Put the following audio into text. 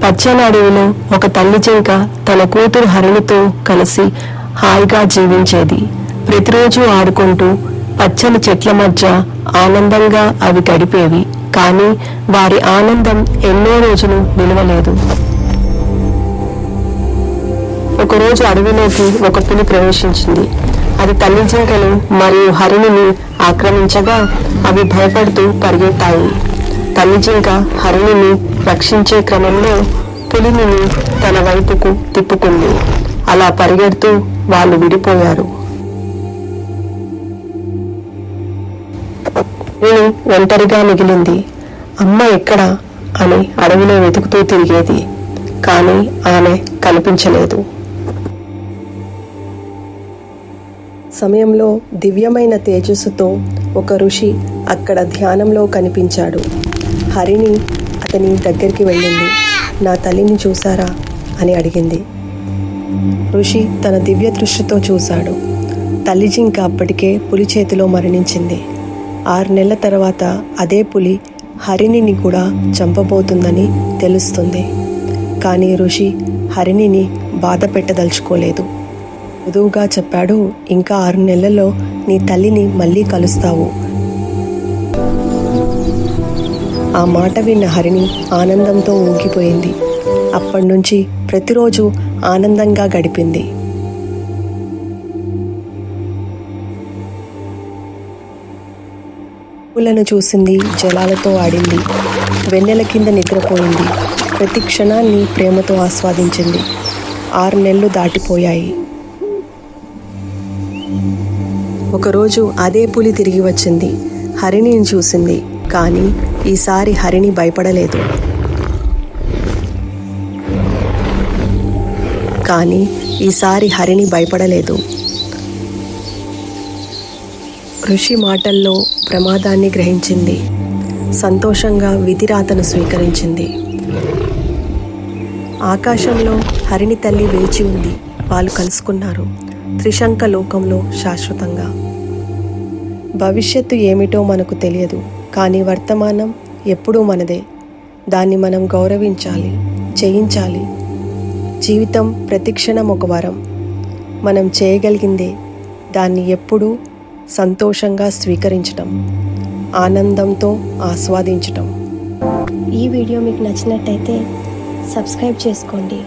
పచ్చని అడవిలో ఒక తల్లి జింక తన కూతురు హరిణితో కలిసి హాయిగా జీవించేది. ప్రతిరోజు ఆడుకుంటూ పచ్చని చెట్ల మధ్య ఆనందంగా అవి గడిపేవి. కానీ వారి ఆనందం ఎన్నో రోజులు నిలవలేదు. ఒకరోజు అడవిలోకి ఒక పులి ప్రవేశించింది. అది తల్లి జింకను మరియు హరిణిని ఆక్రమించగా అవి భయపడుతూ పరిగెత్తాయి. తల్లి జింక హరిణిని రక్షించే క్రమంలో పులిని తన వైపుకు తిప్పుకుంది. అలా పరిగెడుతూ వాళ్ళు విడిపోయారు. హరిణి ఒంటరిగా మిగిలింది. అమ్మ ఎక్కడా అని అడవిలో వెతుకుతూ తిరిగేది. కానీ ఆమె కనిపించలేదు. సమయంలో దివ్యమైన తేజస్సుతో ఒక ఋషి అక్కడ ధ్యానంలో కనిపించాడు. హరిణి అతని దగ్గరికి వెళ్ళింది. నా తల్లిని చూసారా అని అడిగింది. ఋషి తన దివ్య దృష్టితో చూశాడు. తల్లి జింక అప్పటికే పులి చేతిలో మరణించింది. 6 నెలల తర్వాత అదే పులి హరిణిని కూడా చంపబోతుందని తెలుస్తుంది. కానీ ఋషి హరిణిని బాధ పెట్టదలుచుకోలేదు. మృదువుగా చెప్పాడు, ఇంకా 6 నెలల్లో నీ తల్లిని మళ్ళీ కలుస్తావు. ఆ మాట విన్న హరిణి ఆనందంతో ఊగిపోయింది. అప్పటినుంచి ప్రతిరోజు ఆనందంగా గడిపింది. పూలను చూసింది, జలాలతో ఆడింది, వెన్నెల కింద నిద్రపోయింది. ప్రతి క్షణాన్ని ప్రేమతో ఆస్వాదించింది. 6 నెలలు దాటిపోయాయి. ఒకరోజు అదే పులి తిరిగి వచ్చింది. హరిణిని చూసింది. కానీ ఈసారి హరిణి భయపడలేదు. ఋషి మాటల్లో ప్రమాదాన్ని గ్రహించింది. సంతోషంగా విధిరాతను స్వీకరించింది. ఆకాశంలో హరిణి తల్లి వేచి ఉంది. వాళ్ళు కలుసుకున్నారు. త్రిశంక లోకంలో శాశ్వతంగా. భవిష్యత్తు ఏమిటో మనకు తెలియదు, కానీ వర్తమానం ఎప్పుడూ మనదే. దాన్ని మనం గౌరవించాలి, జయించాలి. జీవితం ప్రతిక్షణం ఒక వరం. మనం చేయగలిగిందే దాన్ని ఎప్పుడూ సంతోషంగా స్వీకరించటం, ఆనందంతో ఆస్వాదించటం. ఈ వీడియో మీకు నచ్చినట్టయితే సబ్స్క్రైబ్ చేసుకోండి.